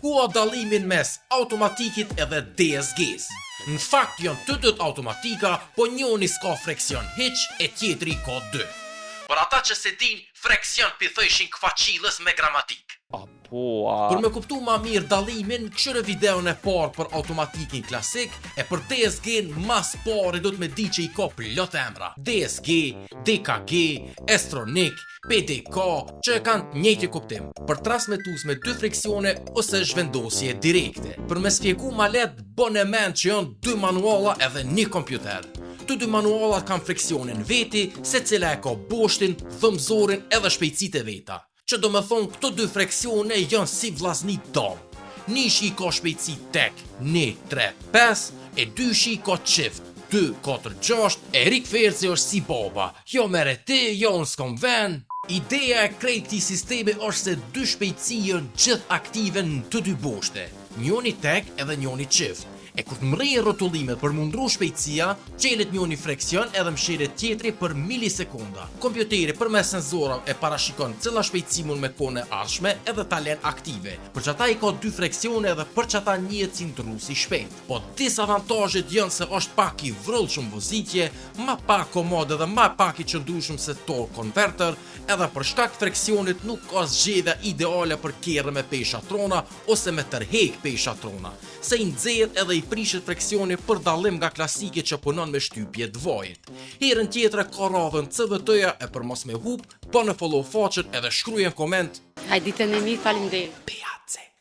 shpjegua dallimin mes automatikit edhe DSG-s. Në fakt janë të dytë automatika, po njoni s'ka freksion hiq e tjetri ka dy. Për ata që se din, freksion pithojshin kfaqilës me gramatik. Për me kuptu ma mirë dallimin, këshire videon e parë për automatikin klasik, e për DSG-n mas pari do të me di që i ka plot emra. DSG, DKG, Estronik, PDK, që e kanë njëjtë kuptim, për transmetues me dy friksione ose zhvendosje direkte. Për me sfjegu ma let, bën e mend që janë dy manuala edhe një kompjuter. Të dy manualat kanë friksionin veti, se cila e ka boshtin, thëmzorin edhe shpejtësit e veta. Që do me thonë këto dy freksione janë si vllazni dom. Nishi ka shpejtësi tek 1, 3, 5 e dyshi ka qift 2, 4, 6 e rikferci është si baba. Jo mere ti, jo unë s'kom ven. Ideja e krejt këtij sistemi është se dy shpejtësi janë gjithë aktive në të dy boshte. Njoni tek edhe njoni qift. E kur të mrejë rrotullimet për mundru shpejtësia, qelet njoni freksion edhe mshiret tjetri për milisekunda. Kompjuteri përmes senzorave e parashikon cila shpejtësi mund me kone arshme edhe ta len aktive. Për që ata i ka dy freksione edhe për që ata njihet si ndrruesi shpejt. Po disavantajit janë se është pak i vrullshëm vozitje, ma pak komod edhe ma pak i qëndrueshëm se torque converter, edhe për shkak freksionit nuk ka zgjedhja ideale për kerrë me pesha trona ose me tërheq pesha trona. Se i nxjerr edhe i prishet freksioni për dallim nga klasike që punon me shtypje të vajit. Herën tjetër ka radhën CVT-ja e për mos me hup, po në follow faqen edhe shkruaj në koment. Hajde ditën e mirë, faleminderit.